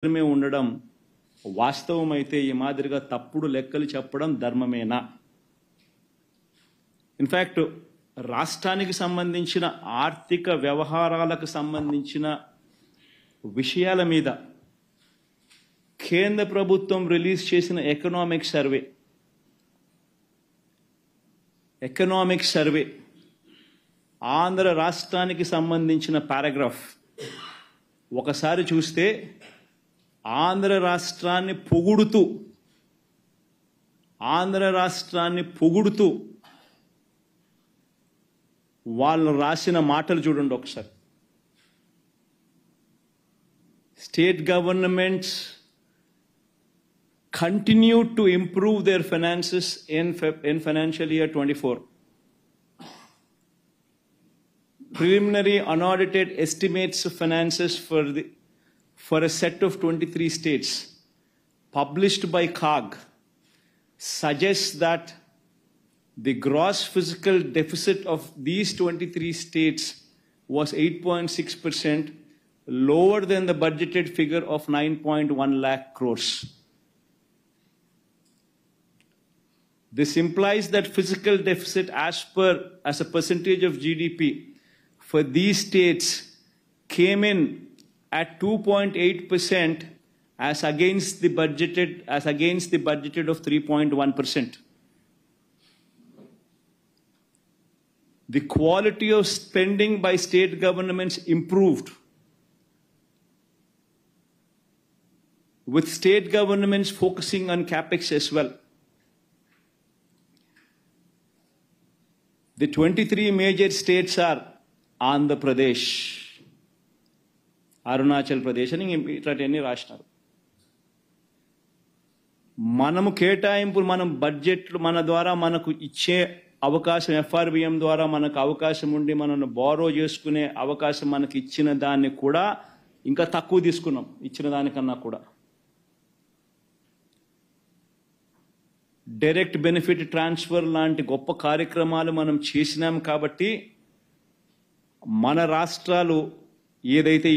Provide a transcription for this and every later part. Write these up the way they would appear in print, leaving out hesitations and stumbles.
మాత్రమే ఉండడం వాస్తవమైతే ఈ మాదిరిగా తప్పుడు లెక్కలు చెప్పడం ధర్మమేనా? ఇన్ఫ్యాక్ట్ రాష్ట్రానికి సంబంధించిన ఆర్థిక వ్యవహారాలకు సంబంధించిన విషయాల మీద కేంద్ర ప్రభుత్వం రిలీజ్ చేసిన ఎకనామిక్ సర్వే ఆంధ్ర రాష్ట్రానికి సంబంధించిన పారాగ్రాఫ్ ఒకసారి చూస్తే ఆంధ్ర రాష్ట్రాన్ని పొగుడుతూ వాళ్ళు రాసిన మాటలు చూడండి ఒకసారి. State governments continue to improve their finances in financial year 24. Preliminary unaudited estimates of finances for a set of 23 states published by CAG suggests that the gross fiscal deficit of these 23 states was 8.6%, lower than the budgeted figure of 9.1 lakh crores. This implies that fiscal deficit as a percentage of GDP for these states came in at 2.8% as against the budgeted of 3.1%. The quality of spending by state governments improved, with state governments focusing on capex as well. The 23 major states are Andhra Pradesh, Arunachal Pradesh, and ఇట్లాంటివన్నీ రాసినారు. మనము కేటాయింపులు, మనం బడ్జెట్లు మన ద్వారా మనకు ఇచ్చే అవకాశం, FRBM ద్వారా మనకు అవకాశం ఉండి మనల్ని బారో చేసుకునే అవకాశం మనకి ఇచ్చిన దాన్ని కూడా ఇంకా తక్కువ తీసుకున్నాం, ఇచ్చిన దానికన్నా కూడా. డైరెక్ట్ బెనిఫిట్ ట్రాన్స్ఫర్ లాంటి గొప్ప కార్యక్రమాలు మనం చేసినాం కాబట్టి మన రాష్ట్రాలు ఏదైతే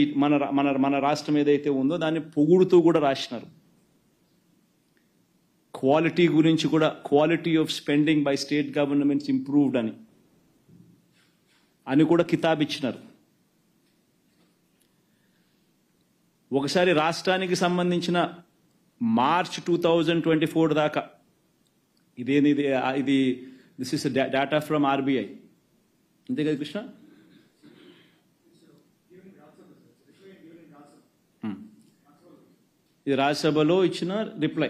మన రాష్ట్రం ఏదైతే ఉందో దాన్ని పొగుడుతూ కూడా రాసినారు. క్వాలిటీ గురించి కూడా, quality of spending by state governments improved అని కూడా కితాబ్ ఇచ్చినారు. ఒకసారి రాష్ట్రానికి సంబంధించిన మార్చ్ 2024 దాకా ఇది this is data from RBI, అంతే కదా కృష్ణ? ఇది రాజ్యసభలో ఇచ్చిన రిప్లై.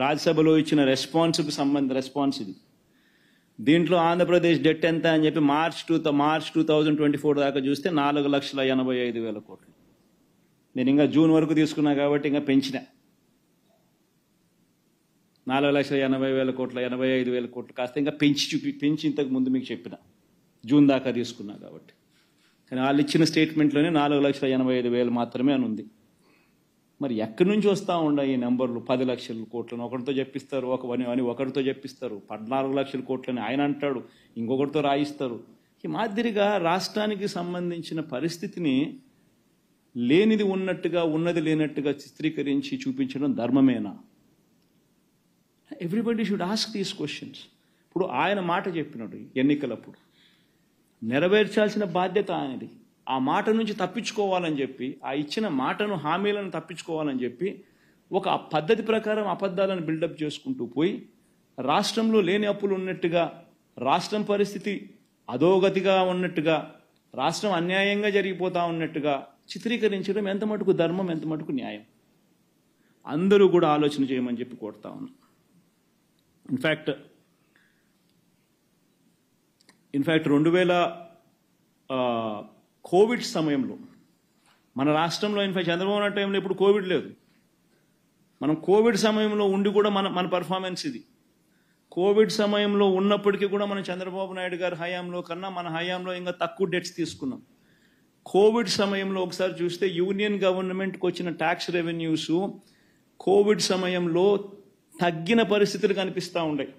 రాజ్యసభలో ఇచ్చిన రెస్పాన్స్కి రెస్పాన్స్ ఇది. దీంట్లో ఆంధ్రప్రదేశ్ డెట్ ఎంత అని చెప్పి మార్చ్ 2024 దాకా చూస్తే 4,85,000 కోట్లు. నేను ఇంకా జూన్ వరకు తీసుకున్నా కాబట్టి ఇంకా పెంచిన 4,80,000 కోట్ల 85,000 కోట్లు కాస్త ఇంకా పెంచి ఇంతకు ముందు మీకు చెప్పిన జూన్ దాకా తీసుకున్నా కాబట్టి. కానీ వాళ్ళు ఇచ్చిన స్టేట్మెంట్లోనే 4,85,000 మాత్రమే అని ఉంది. మరి ఎక్కడి నుంచి వస్తూ ఉన్నాయి ఈ నెంబర్లు? 10 లక్షల కోట్లను ఒకరితో చెప్పిస్తారు, ఒకరితో చెప్పిస్తారు, 14 లక్షల కోట్లని ఆయన అంటాడు, ఇంకొకరితో రాయిస్తారు. ఈ మాదిరిగా రాష్ట్రానికి సంబంధించిన పరిస్థితిని లేనిది ఉన్నట్టుగా, ఉన్నది లేనట్టుగా చిత్రీకరించి చూపించడం ధర్మమేనా? Everybody should ask these questions. ఇప్పుడు ఆయన మాట చెప్పినట్టు ఎన్నికలప్పుడు నెరవేర్చాల్సిన బాధ్యత ఆయనది. ఆ మాట నుంచి తప్పించుకోవాలని చెప్పి, ఆ ఇచ్చిన మాటను, హామీలను తప్పించుకోవాలని చెప్పి ఒక పద్ధతి ప్రకారం అబద్ధాలను బిల్డప్ చేసుకుంటూ పోయి రాష్ట్రంలో లేని అప్పులు ఉన్నట్టుగా, రాష్ట్రం పరిస్థితి అధోగతిగా ఉన్నట్టుగా, రాష్ట్రం అన్యాయంగా జరిగిపోతా ఉన్నట్టుగా చిత్రీకరించడం ఎంత మటుకు ధర్మం, ఎంత మటుకు న్యాయం? అందరూ కూడా ఆలోచన చేయమని చెప్పి కోరుతా ఉన్నాం. ఇన్ఫ్యాక్ట్ 2000 కోవిడ్ సమయంలో మన రాష్ట్రంలో, ఇన్ఫ్యాక్ట్ చంద్రబాబు నాయుడు టైంలో ఇప్పుడు కోవిడ్ లేదు. మనం కోవిడ్ సమయంలో ఉండి కూడా మన పర్ఫార్మెన్స్ ఇది. కోవిడ్ సమయంలో ఉన్నప్పటికీ కూడా మన చంద్రబాబు నాయుడు గారి హయాంలో కన్నా మన హయాంలో ఇంకా తక్కువ డెట్స్ తీసుకున్నాం. కోవిడ్ సమయంలో ఒకసారి చూస్తే యూనియన్ గవర్నమెంట్కి వచ్చిన ట్యాక్స్ రెవెన్యూస్ కోవిడ్ సమయంలో తగ్గిన పరిస్థితులు కనిపిస్తూ ఉన్నాయి.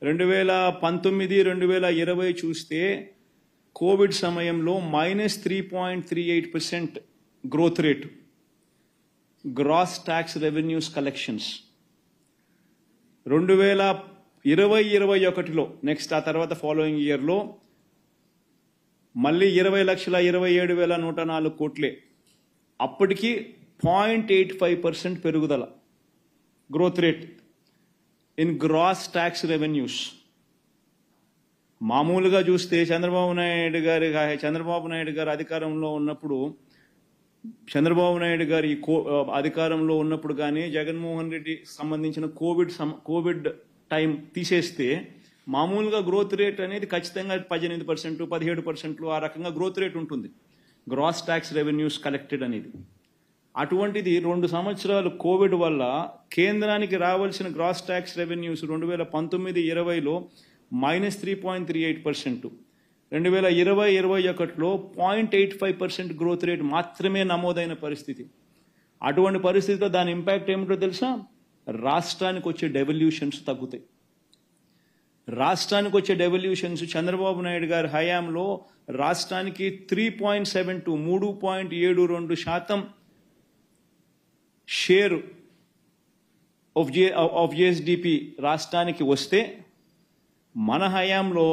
2019, 2020 చూస్తే కోవిడ్ సమయంలో -3.38% growth rate gross tax revenues collections. 2020-21లో నెక్స్ట్ ఆ తర్వాత ఫాలోయింగ్ ఇయర్లో మళ్ళీ 20,27,104 కోట్లే. అప్పటికి 0.85% పెరుగుదల growth rate in gross tax revenues. మామూలుగా చూస్తే చంద్రబాబు నాయుడు గారు అధికారంలో ఉన్నప్పుడు అధికారంలో ఉన్నప్పుడు కానీ జగన్మోహన్ రెడ్డి సంబంధించిన కోవిడ్ టైం తీసేస్తే మామూలుగా గ్రోత్ రేట్ అనేది ఖచ్చితంగా 18%, 17% ఆ రకంగా గ్రోత్ రేట్ ఉంటుంది గ్రాస్ ట్యాక్స్ రెవెన్యూస్ కలెక్టెడ్ అనేది. అటువంటిది 2 సంవత్సరాలు కోవిడ్ వల్ల కేంద్రానికి రావాల్సిన గ్రాస్ ట్యాక్స్ రెవెన్యూస్ 2019-20లో -3.38%, 2020-21లో 0.85% గ్రోత్ రేట్ మాత్రమే నమోదైన పరిస్థితి. అటువంటి పరిస్థితిలో దాని ఇంపాక్ట్ ఏమిటో తెలుసా? రాష్ట్రానికి వచ్చే డెవల్యూషన్స్ తగ్గుతాయి. రాష్ట్రానికి వచ్చే డెవల్యూషన్స్ చంద్రబాబు నాయుడు గారి హయాంలో రాష్ట్రానికి 3.72% షేర్ ఆఫ్ జిఎస్డిపి రాష్ట్రానికి వస్తే మన హయాంలో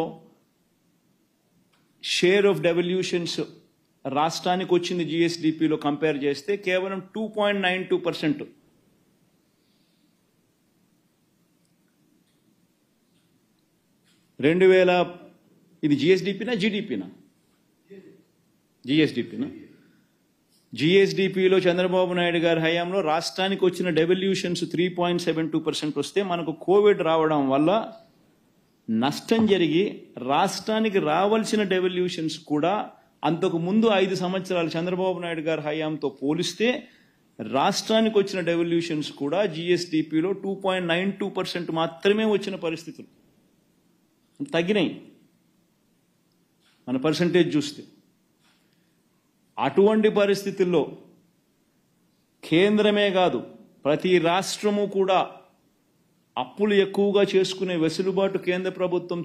షేర్ ఆఫ్ డెవల్యూషన్స్ రాష్ట్రానికి వచ్చింది జిఎస్డిపిలో కంపేర్ చేస్తే కేవలం 2.92%. ఇది జిఎస్డిపినా జీడిపినా? జిఎస్డిపిలో చంద్రబాబు నాయుడు గారి హయాంలో రాష్ట్రానికి వచ్చిన డెవల్యూషన్స్ 3.72% వస్తే మనకు కోవిడ్ రావడం వల్ల నష్టం జరిగి రాష్ట్రానికి రావాల్సిన డెవల్యూషన్స్ కూడా అంతకు ముందు 5 సంవత్సరాలు చంద్రబాబు నాయుడు గారి హయాంతో పోలిస్తే రాష్ట్రానికి వచ్చిన డెవల్యూషన్స్ కూడా జిఎస్డిపిలో 2.92% మాత్రమే వచ్చిన పరిస్థితులు తగ్గినాయి మన పర్సంటేజ్ చూస్తే. అటువంటి పరిస్థితుల్లో కేంద్రమే కాదు ప్రతి రాష్ట్రము కూడా అప్పులు ఎక్కువగా చేసుకునే వెసులుబాటు కేంద్ర ప్రభుత్వం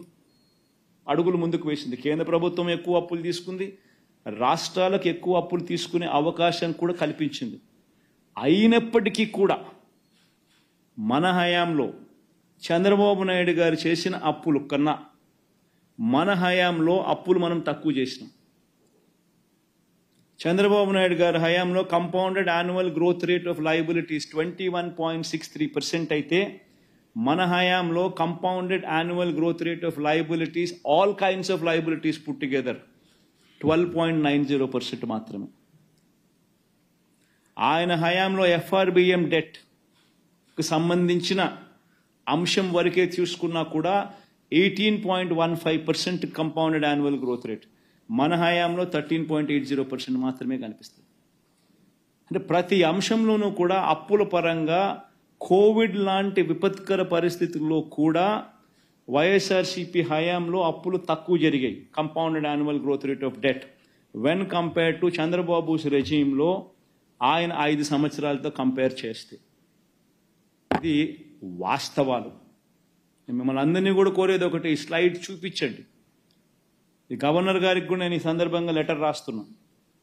అడుగులు ముందుకు వేసింది. కేంద్ర ప్రభుత్వం ఎక్కువ అప్పులు తీసుకుంది, రాష్ట్రాలకు ఎక్కువ అప్పులు తీసుకునే అవకాశం కూడా కల్పించింది. అయినప్పటికీ కూడా మన హయాంలో చంద్రబాబు నాయుడు గారు చేసిన అప్పులు కన్నా మన హయాంలో అప్పులు మనం తక్కువ చేసినాం. చంద్రబాబు నాయుడు గారి హయాంలో compounded annual growth rate of liabilities 21.63% అయితే మన హయాంలో compounded annual growth rate of liabilities all kinds of liabilities put together 12.90% మాత్రమే. ఆయన హయాంలో ఎఫ్ఆర్బిఎం డెట్ కు సంబంధించిన అంశం వరకే చూసుకున్నా కూడా 18.15% కంపౌండెడ్ యాన్యువల్ గ్రోత్ రేట్. మన హయాంలో 13.80% మాత్రమే కనిపిస్తుంది. అంటే ప్రతి అంశంలోనూ కూడా అప్పుల పరంగా కోవిడ్ లాంటి విపత్కర పరిస్థితుల్లో కూడా వైఎస్ఆర్సీపీ హయాంలో అప్పులు తక్కువ జరిగాయి. Compounded annual growth rate of debt when compare to Chandrababu's రెజీమ్లో ఆయన 5 సంవత్సరాలతో కంపేర్ చేస్తే. ఇది వాస్తవాలు. మిమ్మల్ని అందరినీ కూడా కోరేది ఒకటి, స్లైడ్ చూపించండి. ఈ గవర్నర్ గారికి కూడా నేను ఈ సందర్భంగా లెటర్ రాస్తున్నాను.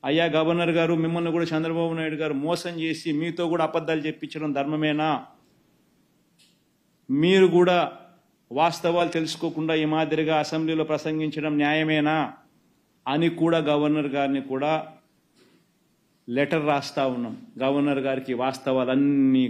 అయ్యా గవర్నర్ గారు, మిమ్మల్ని కూడా చంద్రబాబు నాయుడు గారు మోసం చేసి మీతో కూడా అబద్ధాలు చెప్పించడం ధర్మమేనా? మీరు కూడా వాస్తవాలు తెలుసుకోకుండా ఈ మాదిరిగా అసెంబ్లీలో ప్రసంగించడం న్యాయమేనా అని కూడా గవర్నర్ గారిని కూడా లెటర్ రాస్తా ఉన్నాం. గవర్నర్ గారికి వాస్తవాలన్నీ